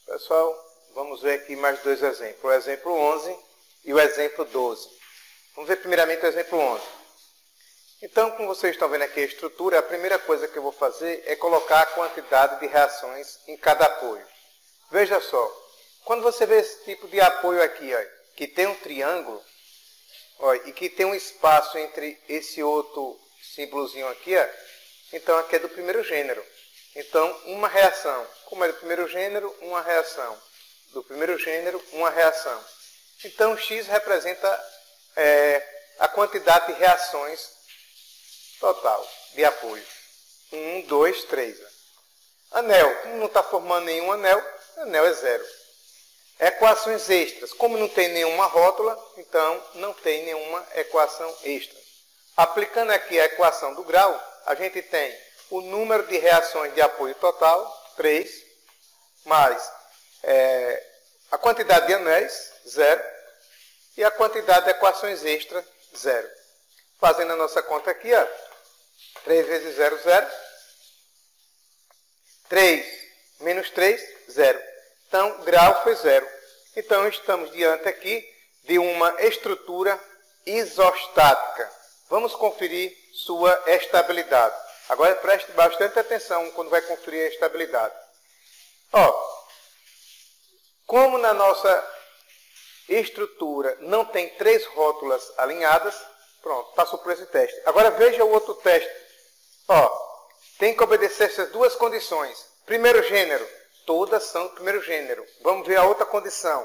Pessoal, vamos ver aqui mais dois exemplos. O exemplo 11 e o exemplo 12. Vamos ver primeiramente o exemplo 11. Então, como vocês estão vendo aqui a estrutura, a primeira coisa que eu vou fazer é colocar a quantidade de reações em cada apoio. Veja só, quando você vê esse tipo de apoio aqui, ó, que tem um triângulo, ó, e que tem um espaço entre esse outro símbolozinho aqui, ó, então aqui é do primeiro gênero. Então, uma reação. Como é do primeiro gênero, uma reação. Do primeiro gênero, uma reação. Então, X representa a quantidade de reações total de apoio. 1, 2, 3. Anel. Como não está formando nenhum anel é zero. Equações extras. Como não tem nenhuma rótula, então não tem nenhuma equação extra. Aplicando aqui a equação do grau, a gente tem o número de reações de apoio total, 3, mais a quantidade de anéis, 0, e a quantidade de equações extras, 0. Fazendo a nossa conta aqui, ó, 3 vezes 0, 0. 3 menos 3, 0. Então, grau foi 0. Então, estamos diante aqui de uma estrutura isostática. Vamos conferir sua estabilidade. Agora, preste bastante atenção quando vai conferir a estabilidade. Ó, como na nossa estrutura não tem 3 rótulas alinhadas, pronto, passou por esse teste. Agora, veja o outro teste. Ó, tem que obedecer essas duas condições. Primeiro gênero, todas são do primeiro gênero. Vamos ver a outra condição,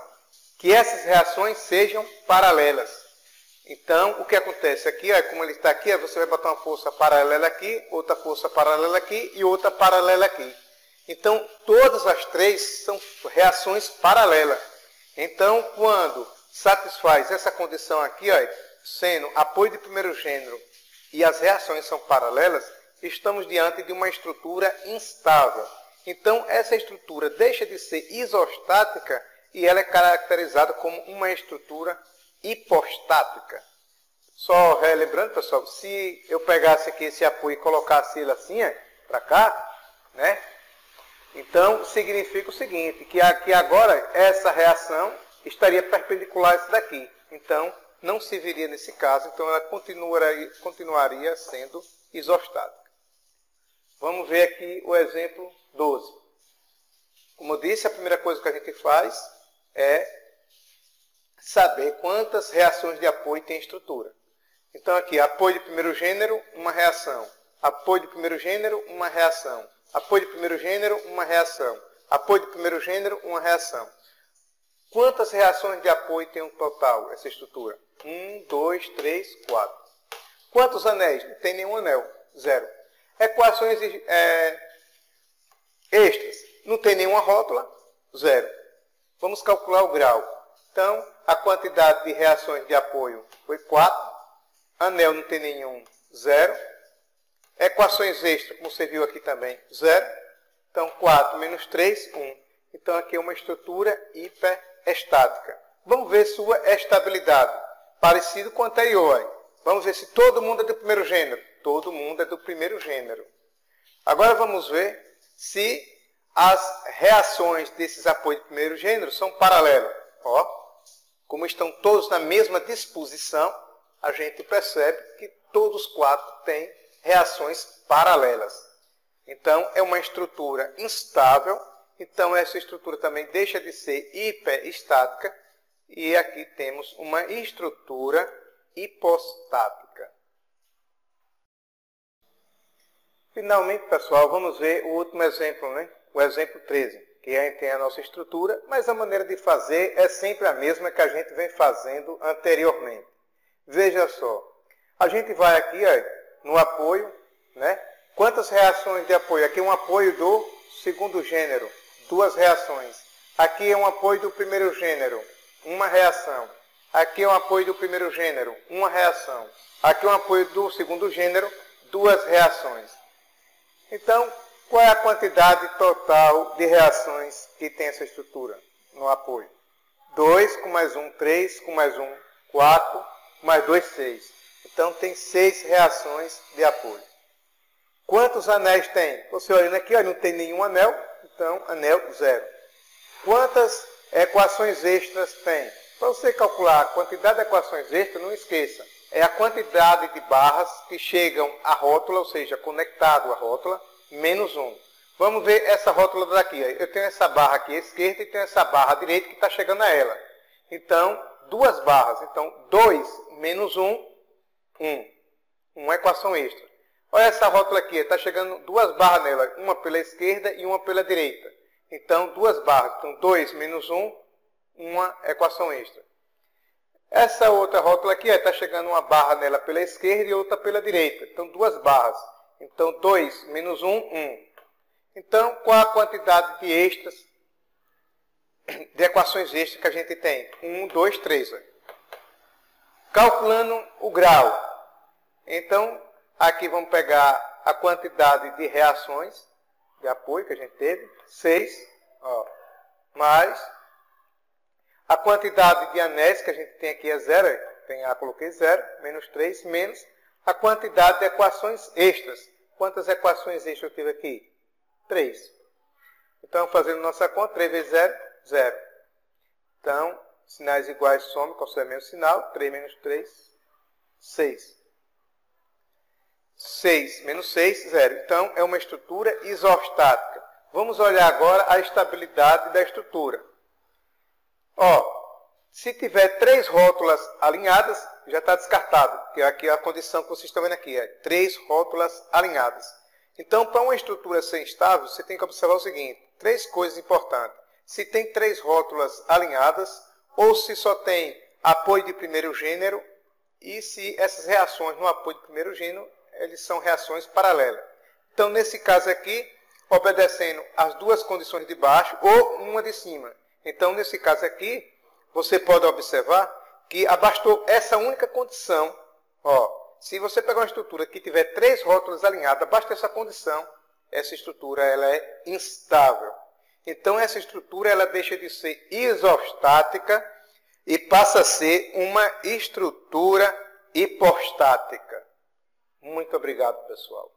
que essas reações sejam paralelas. Então, o que acontece aqui, ó, como ele está aqui, ó, você vai botar uma força paralela aqui, outra força paralela aqui e outra paralela aqui. Então, todas as três são reações paralelas. Então, quando satisfaz essa condição aqui, ó, sendo apoio de primeiro gênero e as reações são paralelas, estamos diante de uma estrutura instável. Então, essa estrutura deixa de ser isostática e ela é caracterizada como uma estrutura hipostática. Só relembrando, pessoal, se eu pegasse aqui esse apoio e colocasse ele assim, para cá, né? Então, significa o seguinte, que aqui agora essa reação estaria perpendicular a essa daqui. Então, não se viria nesse caso, então ela continuaria sendo isostática. Vamos ver aqui o exemplo 12. Como eu disse, a primeira coisa que a gente faz é saber quantas reações de apoio tem estrutura. Então aqui, apoio de primeiro gênero, uma reação. Apoio de primeiro gênero, uma reação. Apoio de primeiro gênero, uma reação. Apoio de primeiro gênero, uma reação. Quantas reações de apoio tem um total, essa estrutura? 1, 2, 3, 4. Quantos anéis? Não tem nenhum anel. 0. Equações extras. Não tem nenhuma rótula. 0. Vamos calcular o grau. Então, a quantidade de reações de apoio foi 4. Anel não tem nenhum, 0. Equações extras, como você viu aqui também, 0. Então, 4 menos 3, 1. Então, aqui é uma estrutura hiperestática. Vamos ver sua estabilidade. Parecido com o anterior. Vamos ver se todo mundo é do primeiro gênero. Todo mundo é do primeiro gênero. Agora, vamos ver se as reações desses apoios de primeiro gênero são paralelas. Ó. Como estão todos na mesma disposição, a gente percebe que todos 4 têm reações paralelas. Então, é uma estrutura instável. Então, essa estrutura também deixa de ser hiperestática. E aqui temos uma estrutura hipostática. Finalmente, pessoal, vamos ver o último exemplo, né? O exemplo 13. Que a gente tem a nossa estrutura, mas a maneira de fazer é sempre a mesma que a gente vem fazendo anteriormente. Veja só, a gente vai aqui ó, no apoio, né? Quantas reações de apoio? Aqui é um apoio do segundo gênero, 2 reações. Aqui é um apoio do primeiro gênero, 1 reação. Aqui é um apoio do primeiro gênero, 1 reação. Aqui é um apoio do segundo gênero, 2 reações. Então, qual é a quantidade total de reações que tem essa estrutura no apoio? 2 com mais 1, 3 com mais 1, 4, com mais 2, 6. Então, tem 6 reações de apoio. Quantos anéis tem? Você olhando aqui, ó, não tem nenhum anel, então anel 0. Quantas equações extras tem? Para você calcular a quantidade de equações extras, não esqueça, é a quantidade de barras que chegam à rótula, ou seja, conectado à rótula, menos 1. Vamos ver essa rótula daqui. Eu tenho essa barra aqui à esquerda e tenho essa barra à direita que está chegando a ela. Então, duas barras. Então, 2 menos 1, 1. Uma equação extra. Olha essa rótula aqui, está chegando duas barras nela, uma pela esquerda e uma pela direita. Então, duas barras. Então, 2 menos 1, uma equação extra. Essa outra rótula aqui, está chegando uma barra nela pela esquerda e outra pela direita. Então, duas barras. Então, 2 menos 1, 1. Então, qual a quantidade de extras, de equações extras que a gente tem? 1, 2, 3. Calculando o grau. Então, aqui vamos pegar a quantidade de reações de apoio que a gente teve, 6, mais a quantidade de anéis que a gente tem aqui é 0, coloquei 0, menos 3, menos a quantidade de equações extras. Quantas equações extras eu tive aqui? 3. Então, fazendo nossa conta, 3 vezes 0, 0. Então, sinais iguais some, considera o mesmo sinal, 3 menos 3, 6. 6 menos 6, 0. Então, é uma estrutura isostática. Vamos olhar agora a estabilidade da estrutura. Se tiver 3 rótulas alinhadas, já está descartado. Porque aqui é a condição que vocês estão vendo aqui. 3 rótulas alinhadas. Então, para uma estrutura ser instável, você tem que observar o seguinte. 3 coisas importantes. Se tem 3 rótulas alinhadas, ou se só tem apoio de primeiro gênero, e se essas reações no apoio de primeiro gênero, eles são reações paralelas. Então, nesse caso aqui, obedecendo as duas condições de baixo ou uma de cima. Então, nesse caso aqui, você pode observar que abastou essa única condição. Se você pegar uma estrutura que tiver 3 rótulas alinhadas, basta essa condição, essa estrutura ela é instável. Então, essa estrutura ela deixa de ser isostática e passa a ser uma estrutura hipostática. Muito obrigado, pessoal.